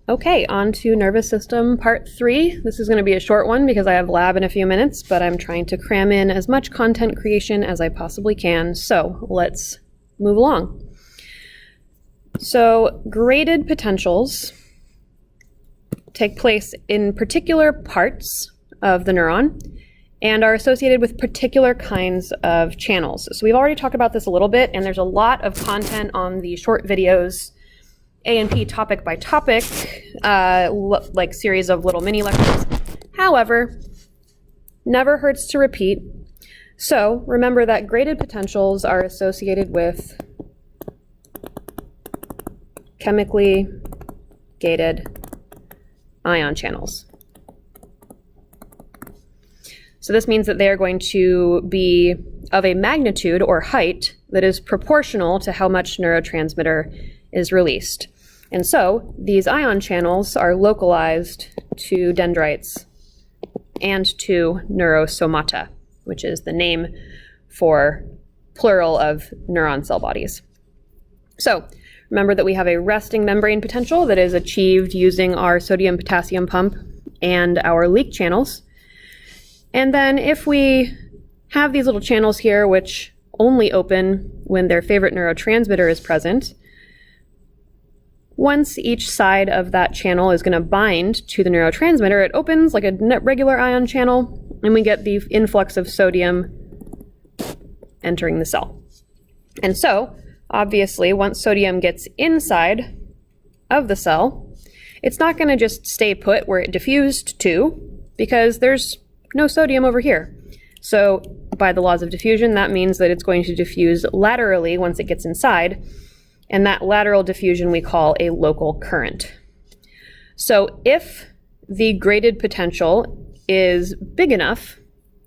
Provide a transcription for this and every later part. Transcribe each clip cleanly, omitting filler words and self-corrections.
Okay, on to nervous system part 3. This is going to be a short one because I have lab in a few minutes, but I'm trying to cram in as much content creation as I possibly can. So let's move along. So graded potentials take place in particular parts of the neuron and are associated with particular kinds of channels. So we've already talked about this a little bit, and there's a lot of content on the short videos, A&P topic by topic, like series of little mini lectures. However, never hurts to repeat. So remember that graded potentials are associated with chemically gated ion channels. So this means that they are going to be of a magnitude or height that is proportional to how much neurotransmitter is released. And so these ion channels are localized to dendrites and to neurosomata, which is the name for plural of neuron cell bodies. So remember that we have a resting membrane potential that is achieved using our sodium-potassium pump and our leak channels. And then if we have these little channels here, which only open when their favorite neurotransmitter is present, once each side of that channel is going to bind to the neurotransmitter, it opens like a regular ion channel, and we get the influx of sodium entering the cell. And so, obviously, once sodium gets inside of the cell, it's not going to just stay put where it diffused to, because there's no sodium over here. So, by the laws of diffusion, that means that it's going to diffuse laterally once it gets inside, and that lateral diffusion we call a local current. So if the graded potential is big enough,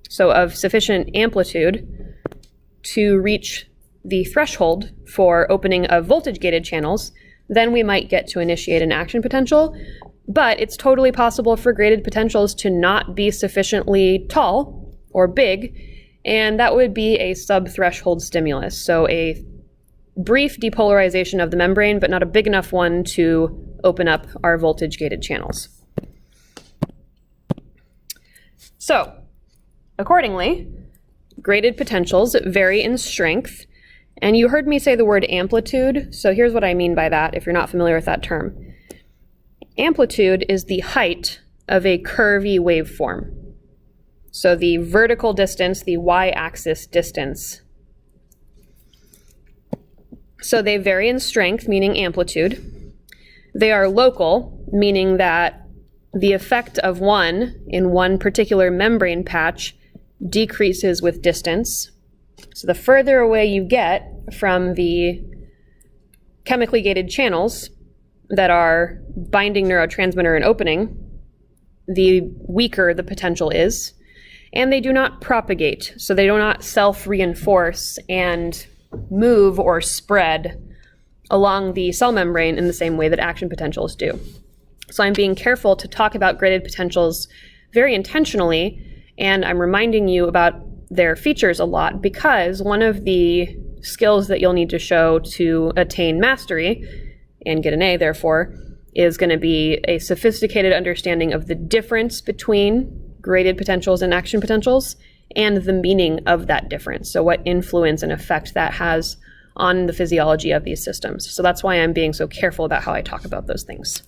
so of sufficient amplitude, to reach the threshold for opening of voltage-gated channels, then we might get to initiate an action potential. But it's totally possible for graded potentials to not be sufficiently tall or big, and that would be a sub-threshold stimulus, so a brief depolarization of the membrane, but not a big enough one to open up our voltage-gated channels. So, accordingly, graded potentials vary in strength, and you heard me say the word amplitude, so here's what I mean by that if you're not familiar with that term. Amplitude is the height of a curvy waveform. So the vertical distance, the y-axis distance. So they vary in strength, meaning amplitude. They are local, meaning that the effect of one in one particular membrane patch decreases with distance. So the further away you get from the chemically gated channels that are binding neurotransmitter and opening, the weaker the potential is. And they do not propagate, so they do not self-reinforce and move or spread along the cell membrane in the same way that action potentials do. So I'm being careful to talk about graded potentials very intentionally, and I'm reminding you about their features a lot because one of the skills that you'll need to show to attain mastery, and get an A therefore, is going to be a sophisticated understanding of the difference between graded potentials and action potentials, and the meaning of that difference. So what influence and effect that has on the physiology of these systems. So that's why I'm being so careful about how I talk about those things.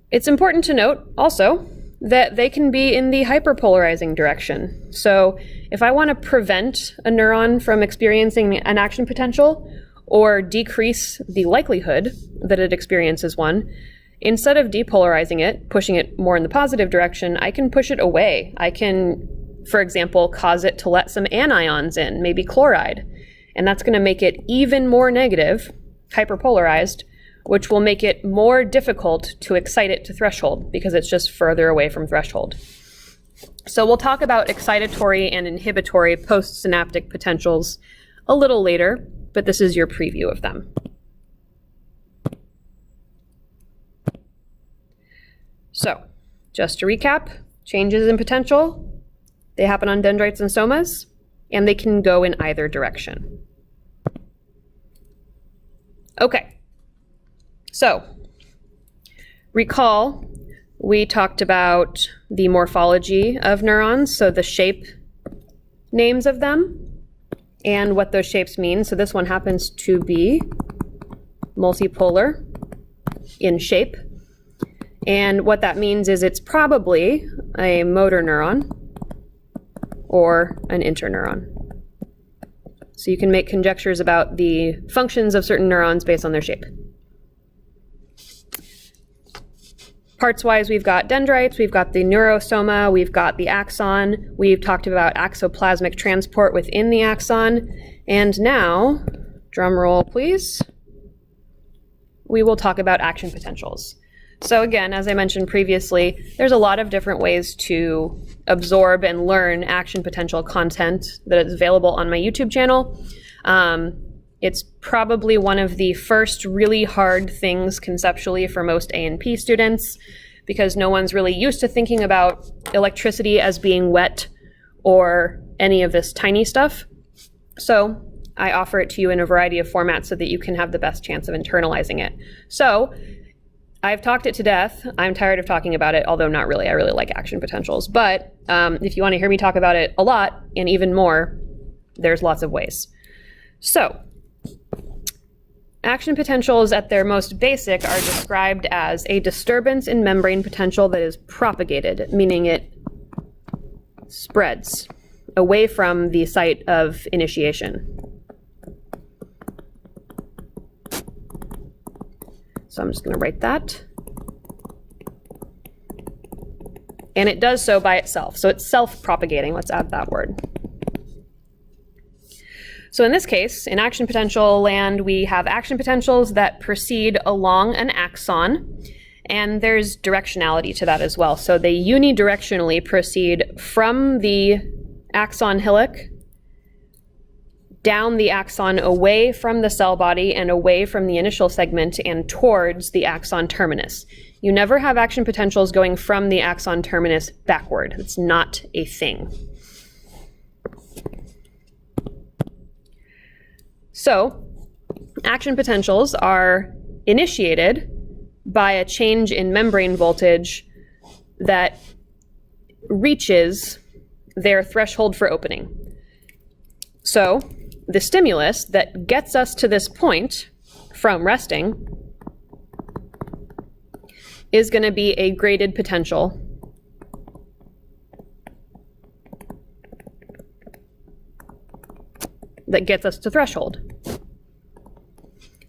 It's important to note also that they can be in the hyperpolarizing direction. So if I want to prevent a neuron from experiencing an action potential or decrease the likelihood that it experiences one, instead of depolarizing it, pushing it more in the positive direction, I can push it away. I can, for example, cause it to let some anions in, maybe chloride. And that's going to make it even more negative, hyperpolarized, which will make it more difficult to excite it to threshold because it's just further away from threshold. So we'll talk about excitatory and inhibitory postsynaptic potentials a little later, but this is your preview of them. So, just to recap, changes in potential, they happen on dendrites and somas, and they can go in either direction. Okay, so Recall, we talked about the morphology of neurons, so the shape names of them and what those shapes mean. So this one happens to be multipolar in shape. And what that means is it's probably a motor neuron or an interneuron. So you can make conjectures about the functions of certain neurons based on their shape. Parts-wise, we've got dendrites, we've got the neurosoma, we've got the axon, we've talked about axoplasmic transport within the axon, and now, drum roll please, we will talk about action potentials. So again, as I mentioned previously, there's a lot of different ways to absorb and learn action potential content that is available on my YouTube channel. It's probably one of the first really hard things conceptually for most A&P students because no one's really used to thinking about electricity as being wet or any of this tiny stuff. So I offer it to you in a variety of formats so that you can have the best chance of internalizing it. So I've talked it to death. I'm tired of talking about it, although not really. I really like action potentials. But if you want to hear me talk about it a lot and even more, there's lots of ways. So action potentials at their most basic are described as a disturbance in membrane potential that is propagated, meaning it spreads away from the site of initiation. So I'm just going to write that. And it does so by itself. So it's self-propagating. Let's add that word. So in this case, in action potential land, we have action potentials that proceed along an axon, and there's directionality to that as well. So they unidirectionally proceed from the axon hillock down the axon away from the cell body and away from the initial segment and towards the axon terminus. You never have action potentials going from the axon terminus backward. It's not a thing. So, action potentials are initiated by a change in membrane voltage that reaches their threshold for opening. So, the stimulus that gets us to this point from resting is going to be a graded potential that gets us to threshold.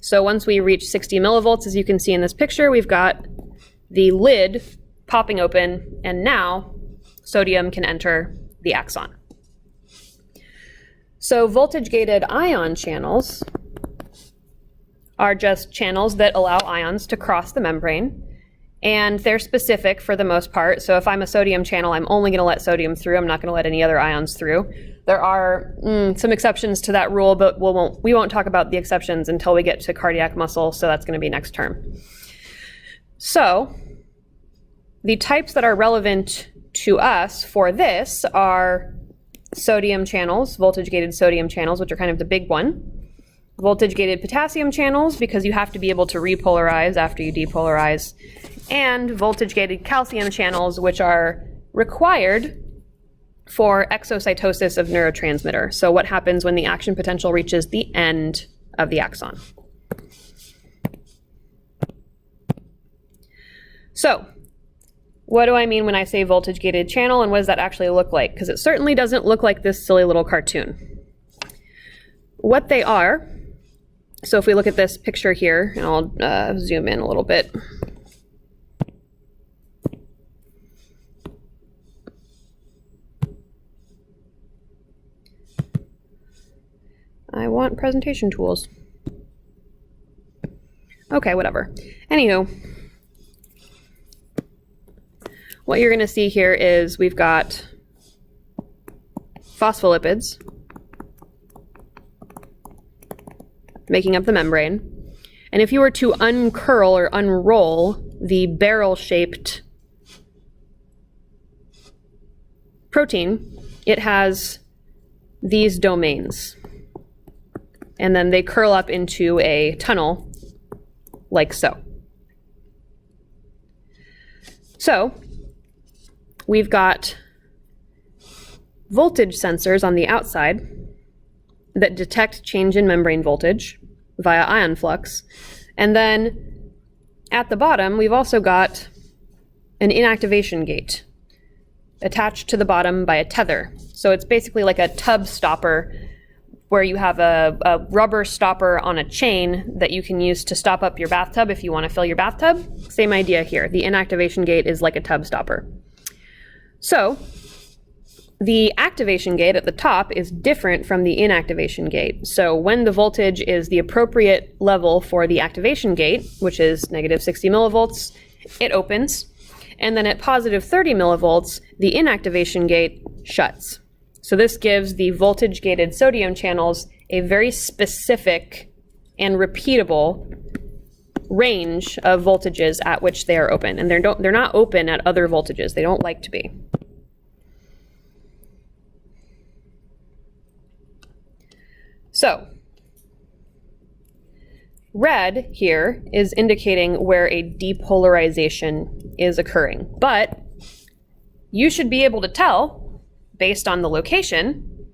So once we reach 60 millivolts, as you can see in this picture, we've got the lid popping open, and now sodium can enter the axon. So voltage-gated ion channels are just channels that allow ions to cross the membrane, and they're specific for the most part. So if I'm a sodium channel, I'm only going to let sodium through. I'm not going to let any other ions through. There are some exceptions to that rule, but we won't talk about the exceptions until we get to cardiac muscle, so that's going to be next term. So the types that are relevant to us for this are sodium channels, voltage-gated sodium channels, which are kind of the big one. Voltage-gated potassium channels, because you have to be able to repolarize after you depolarize. And voltage-gated calcium channels, which are required for exocytosis of neurotransmitter. So what happens when the action potential reaches the end of the axon. So what do I mean when I say voltage-gated channel, and what does that actually look like? Because it certainly doesn't look like this silly little cartoon. What they are, so if we look at this picture here, and I'll zoom in a little bit. I want presentation tools. Okay, whatever. Anywho, what you're going to see here is we've got phospholipids making up the membrane. And if you were to uncurl or unroll the barrel-shaped protein, it has these domains. And then they curl up into a tunnel like so. So we've got voltage sensors on the outside that detect change in membrane voltage via ion flux. And then at the bottom, we've also got an inactivation gate attached to the bottom by a tether. So it's basically like a tub stopper where you have a rubber stopper on a chain that you can use to stop up your bathtub if you want to fill your bathtub. Same idea here. The inactivation gate is like a tub stopper. So the activation gate at the top is different from the inactivation gate. So when the voltage is the appropriate level for the activation gate, which is negative 60 millivolts, it opens. And then at positive 30 millivolts, the inactivation gate shuts. So this gives the voltage-gated sodium channels a very specific and repeatable range of voltages at which they are open. And they're not open at other voltages. They don't like to be. So red here is indicating where a depolarization is occurring. But you should be able to tell, based on the location,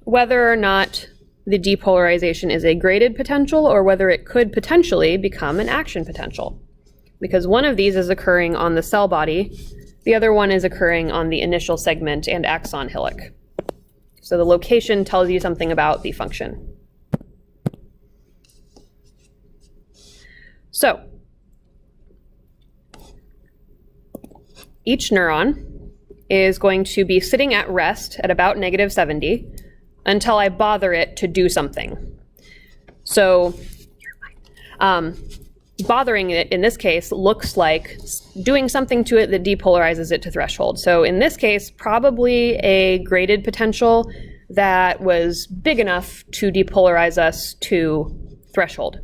whether or not the depolarization is a graded potential or whether it could potentially become an action potential. Because one of these is occurring on the cell body, the other one is occurring on the initial segment and axon hillock. So the location tells you something about the function. So each neuron is going to be sitting at rest at about negative 70 until I bother it to do something. So bothering it in this case looks like doing something to it that depolarizes it to threshold. So in this case, probably a graded potential that was big enough to depolarize us to threshold.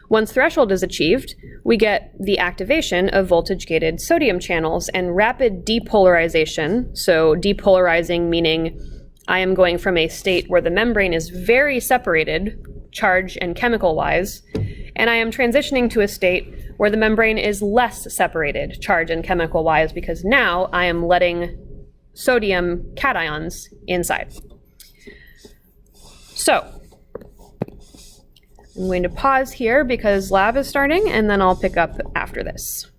Once threshold is achieved, we get the activation of voltage-gated sodium channels and rapid depolarization. So depolarizing meaning I am going from a state where the membrane is very separated, charge and chemical-wise, and I am transitioning to a state where the membrane is less separated, charge and chemical-wise, because now I am letting sodium cations inside. So I'm going to pause here because lab is starting, and then I'll pick up after this.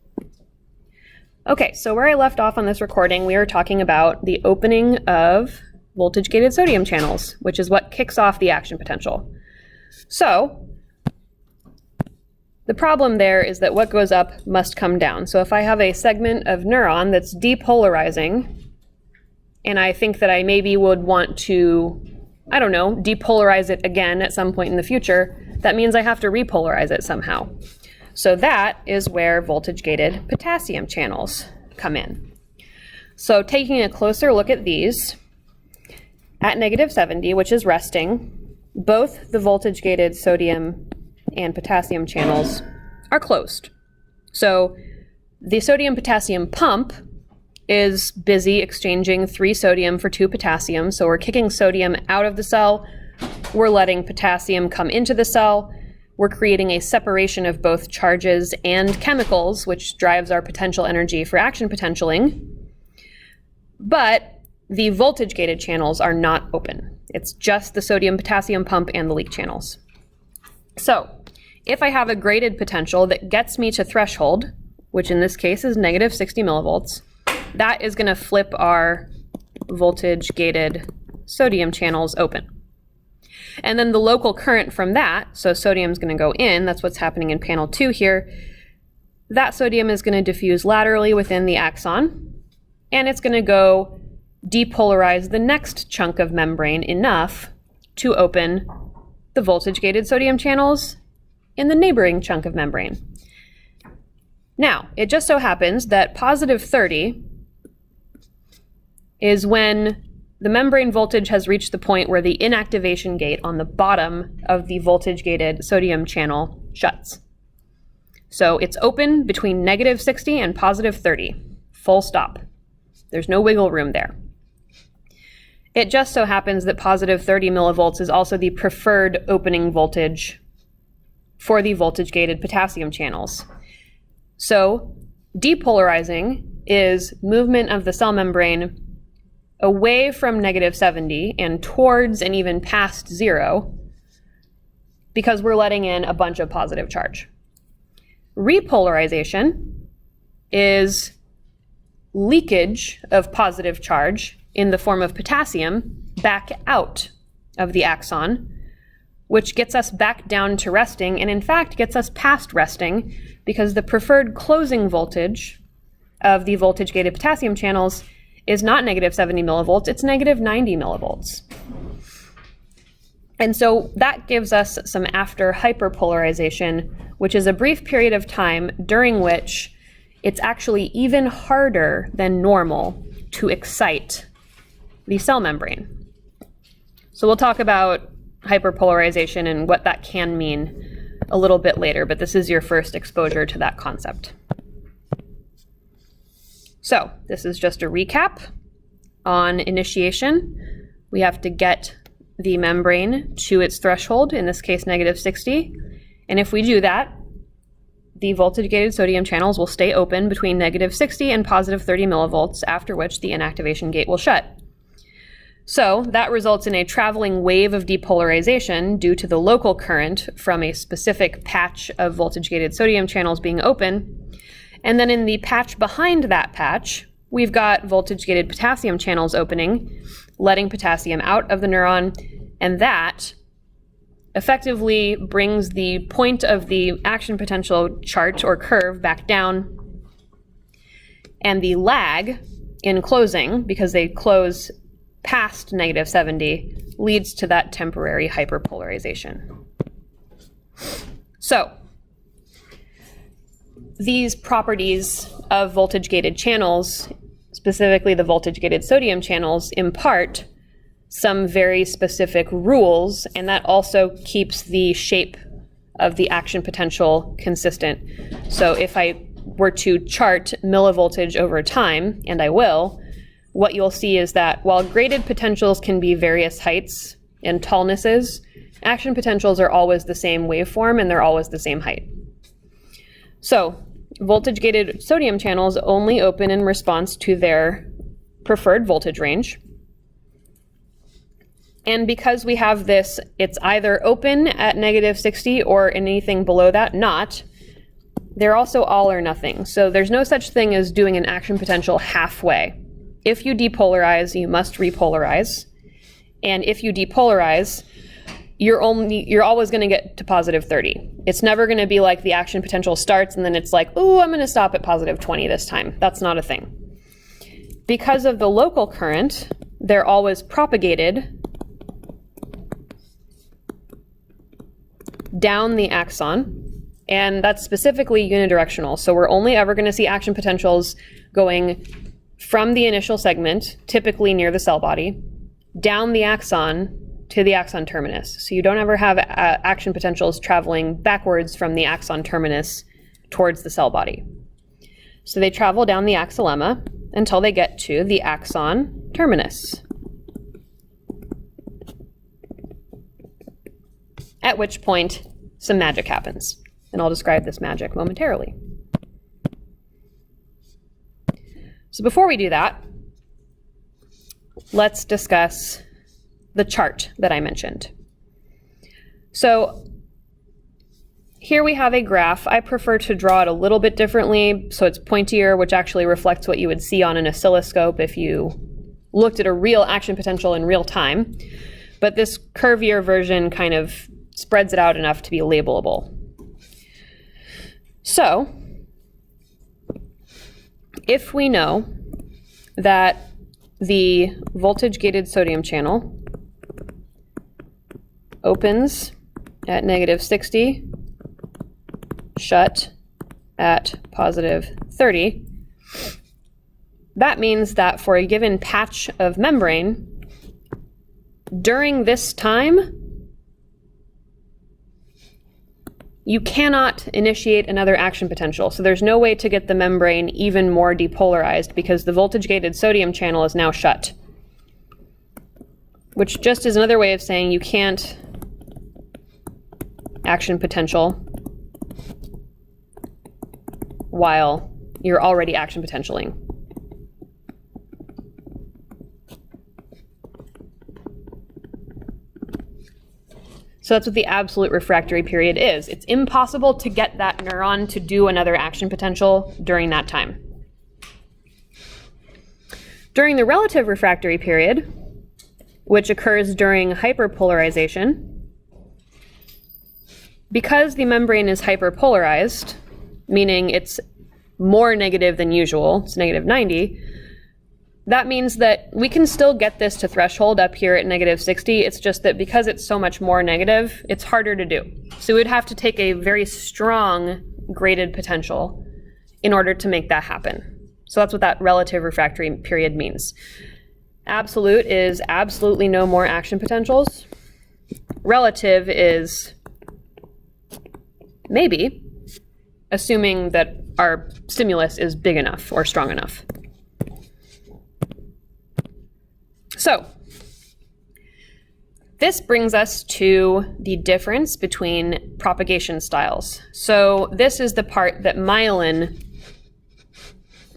Okay, so where I left off on this recording, we were talking about the opening of voltage-gated sodium channels, which is what kicks off the action potential. So the problem there is that what goes up must come down. So if I have a segment of neuron that's depolarizing, and I think that I maybe would want to, I don't know, depolarize it again at some point in the future, that means I have to repolarize it somehow. So that is where voltage-gated potassium channels come in. So taking a closer look at these, at negative 70, which is resting, both the voltage-gated sodium and potassium channels are closed. So the sodium-potassium pump is busy exchanging 3 sodium for 2 potassium. So we're kicking sodium out of the cell. We're letting potassium come into the cell. We're creating a separation of both charges and chemicals, which drives our potential energy for action potentialing. But the voltage-gated channels are not open. It's just the sodium-potassium pump and the leak channels. So if I have a graded potential that gets me to threshold, which in this case is negative 60 millivolts, that is going to flip our voltage-gated sodium channels open. And then the local current from that, so sodium is going to go in, that's what's happening in panel 2 here, that sodium is going to diffuse laterally within the axon, and it's going to go depolarize the next chunk of membrane enough to open the voltage-gated sodium channels in the neighboring chunk of membrane. Now, it just so happens that positive 30 is when the membrane voltage has reached the point where the inactivation gate on the bottom of the voltage-gated sodium channel shuts. So it's open between negative 60 and positive 30, full stop. There's no wiggle room there. It just so happens that positive 30 millivolts is also the preferred opening voltage for the voltage-gated potassium channels. So Depolarizing is movement of the cell membrane away from -70 and towards and even past 0 because we're letting in a bunch of positive charge. Repolarization is leakage of positive charge in the form of potassium back out of the axon, which gets us back down to resting, and in fact gets us past resting because the preferred closing voltage of the voltage-gated potassium channels is not -70 millivolts, it's -90 millivolts. And so that gives us some after hyperpolarization, which is a brief period of time during which it's actually even harder than normal to excite the cell membrane. So we'll talk about hyperpolarization and what that can mean a little bit later, but this is your first exposure to that concept. So this is just a recap on initiation. We have to get the membrane to its threshold, in this case -60. And if we do that, the voltage-gated sodium channels will stay open between -60 and +30 millivolts, after which the inactivation gate will shut. So that results in a traveling wave of depolarization due to the local current from a specific patch of voltage-gated sodium channels being open. And then in the patch behind that patch, we've got voltage-gated potassium channels opening, letting potassium out of the neuron, and that effectively brings the point of the action potential chart or curve back down. And the lag in closing, because they close past -70, leads to that temporary hyperpolarization. So these properties of voltage-gated channels, specifically the voltage-gated sodium channels, impart some very specific rules, and that also keeps the shape of the action potential consistent. So if I were to chart millivoltage over time, and I will, what you'll see is that while graded potentials can be various heights and tallnesses, action potentials are always the same waveform and they're always the same height. So voltage-gated sodium channels only open in response to their preferred voltage range. And because we have this, it's either open at -60 or anything below that not, they're also all or nothing. So there's no such thing as doing an action potential halfway. If you depolarize, you must repolarize. And if you depolarize, you're always going to get to +30. It's never going to be like the action potential starts and then it's like, ooh, I'm going to stop at +20 this time. That's not a thing. Because of the local current, they're always propagated down the axon, and that's specifically unidirectional. So we're only ever going to see action potentials going from the initial segment, typically near the cell body, down the axon to the axon terminus. So you don't ever have action potentials traveling backwards from the axon terminus towards the cell body. So they travel down the axolemma until they get to the axon terminus, at which point some magic happens. And I'll describe this magic momentarily. So before we do that, let's discuss the chart that I mentioned. So here we have a graph. I prefer to draw it a little bit differently, so it's pointier, which actually reflects what you would see on an oscilloscope if you looked at a real action potential in real time. But this curvier version kind of spreads it out enough to be labelable. So if we know that the voltage-gated sodium channel opens at -60, shut at +30, that means that for a given patch of membrane, during this time, you cannot initiate another action potential. So there's no way to get the membrane even more depolarized because the voltage-gated sodium channel is now shut. Which just is another way of saying you can't action potential while you're already action potentialing. So that's what the absolute refractory period is. It's impossible to get that neuron to do another action potential during that time. During the relative refractory period, which occurs during hyperpolarization, because the membrane is hyperpolarized, meaning it's more negative than usual, it's negative 90, that means that we can still get this to threshold up here at negative 60. It's just that because it's so much more negative, it's harder to do. So we'd have to take a very strong graded potential in order to make that happen. So that's what that relative refractory period means. Absolute is absolutely no more action potentials. Relative is maybe, assuming that our stimulus is big enough or strong enough. So this brings us to the difference between propagation styles. So this is the part that myelin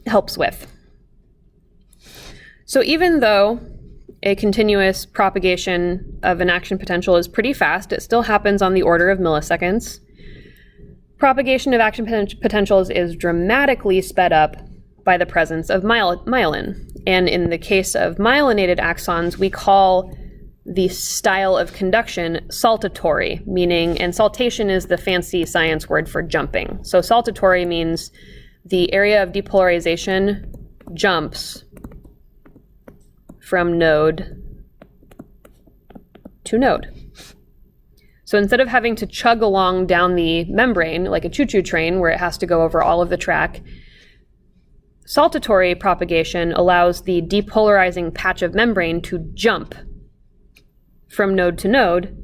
helps with. So even though a continuous propagation of an action potential is pretty fast, it still happens on the order of milliseconds. Propagation of action potentials is dramatically sped up by the presence of myelin. And in the case of myelinated axons, we call the style of conduction saltatory, meaning, and saltation is the fancy science word for jumping. So saltatory means the area of depolarization jumps from node to node. So instead of having to chug along down the membrane like a choo-choo train where it has to go over all of the track, saltatory propagation allows the depolarizing patch of membrane to jump from node to node,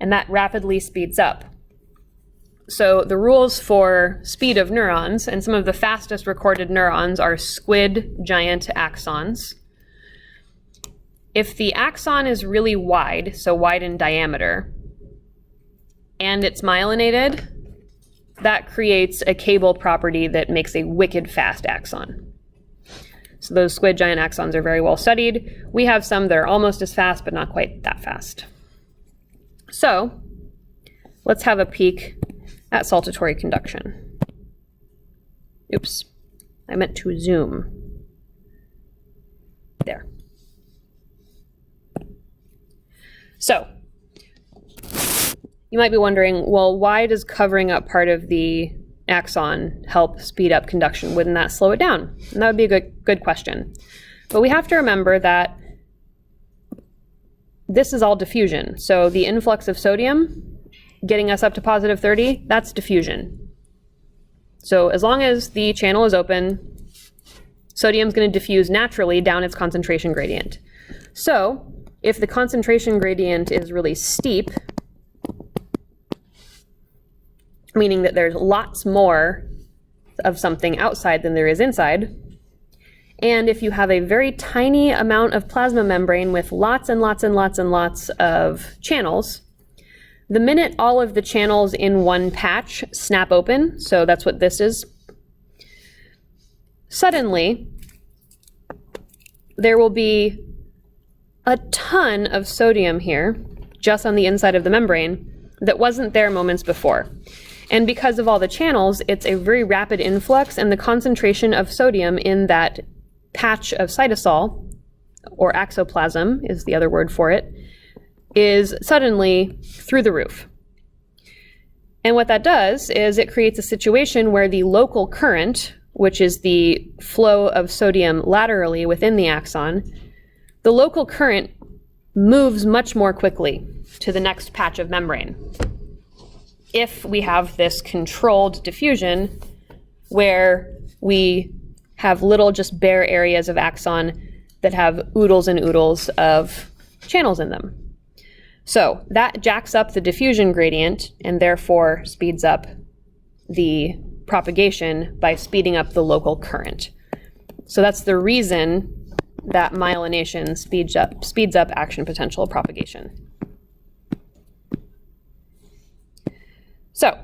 and that rapidly speeds up. So the rules for speed of neurons, and some of the fastest recorded neurons are squid giant axons. If the axon is really wide, so wide in diameter, and it's myelinated, that creates a cable property that makes a wicked fast axon. So those squid giant axons are very well studied. We have some that are almost as fast, but not quite that fast. So let's have a peek at saltatory conduction. Oops, I meant to zoom. There. So you might be wondering, well, why does covering up part of the axon help speed up conduction? Wouldn't that slow it down? And that would be a good question. But we have to remember that this is all diffusion. So the influx of sodium getting us up to positive 30, that's diffusion. So as long as the channel is open, sodium's going to diffuse naturally down its concentration gradient. So if the concentration gradient is really steep, meaning that there's lots more of something outside than there is inside, and if you have a very tiny amount of plasma membrane with lots and lots and lots and lots of channels, the minute all of the channels in one patch snap open, so that's what this is, suddenly there will be a ton of sodium here, just on the inside of the membrane, that wasn't there moments before. And because of all the channels, it's a very rapid influx, and the concentration of sodium in that patch of cytosol, or axoplasm is the other word for it, is suddenly through the roof. And what that does is it creates a situation where the local current, which is the flow of sodium laterally within the axon, the local current moves much more quickly to the next patch of membrane. If we have this controlled diffusion where we have little just bare areas of axon that have oodles and oodles of channels in them. So that jacks up the diffusion gradient and therefore speeds up the propagation by speeding up the local current. So that's the reason that myelination speeds up action potential propagation. So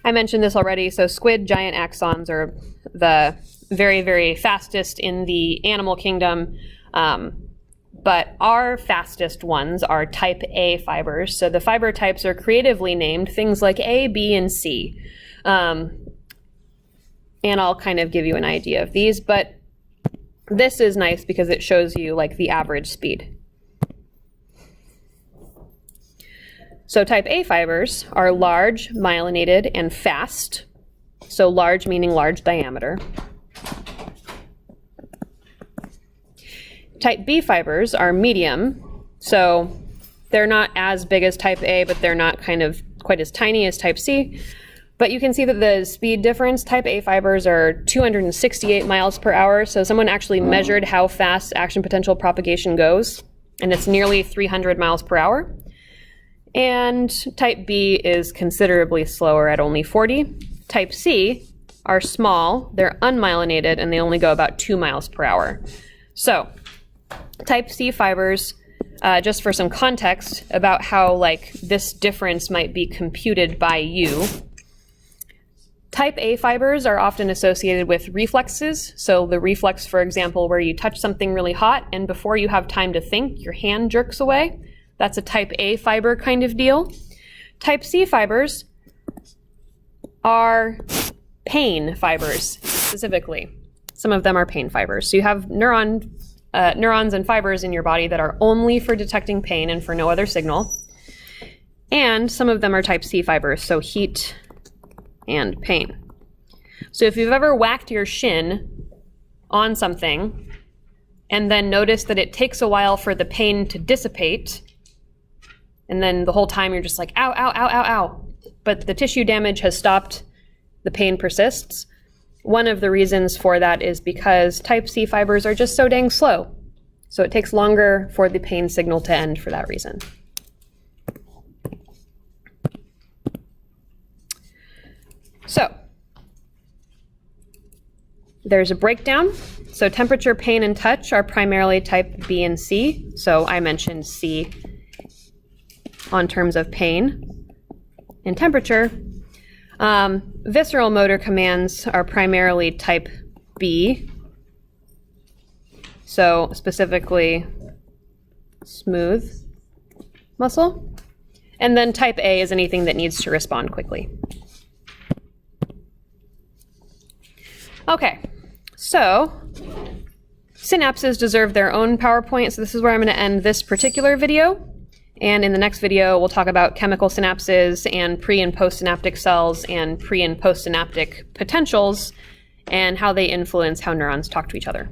I mentioned this already, so squid giant axons are the very, very fastest in the animal kingdom, but our fastest ones are type A fibers. So the fiber types are creatively named, things like A, B, and C. And I'll kind of give you an idea of these, but this is nice because it shows you like the average speed. So type A fibers are large, myelinated, and fast. So large meaning large diameter. Type B fibers are medium. So they're not as big as type A, but they're not kind of quite as tiny as type C. But you can see that the speed difference, type A fibers are 268 miles per hour. So someone actually measured how fast action potential propagation goes, and it's nearly 300 miles per hour. And type B is considerably slower at only 40. Type C are small, they're unmyelinated, and they only go about 2 miles per hour. So type C fibers, just for some context about how like this difference might be computed by you. Type A fibers are often associated with reflexes. So the reflex, for example, where you touch something really hot and before you have time to think, your hand jerks away. That's a type A fiber kind of deal. Type C fibers are pain fibers, specifically. Some of them are pain fibers. So you have neurons and fibers in your body that are only for detecting pain and for no other signal. And some of them are type C fibers, so heat and pain. So if you've ever whacked your shin on something and then noticed that it takes a while for the pain to dissipate, and then the whole time you're just like, ow, ow, ow, ow, ow. But the tissue damage has stopped, the pain persists. One of the reasons for that is because type C fibers are just so dang slow. So it takes longer for the pain signal to end for that reason. So there's a breakdown. So temperature, pain, and touch are primarily type B and C. So I mentioned C on terms of pain and temperature. Visceral motor commands are primarily type B. So specifically smooth muscle. And then type A is anything that needs to respond quickly. Okay, so synapses deserve their own PowerPoint. So this is where I'm going to end this particular video. And in the next video, we'll talk about chemical synapses and pre- and postsynaptic cells and pre- and postsynaptic potentials and how they influence how neurons talk to each other.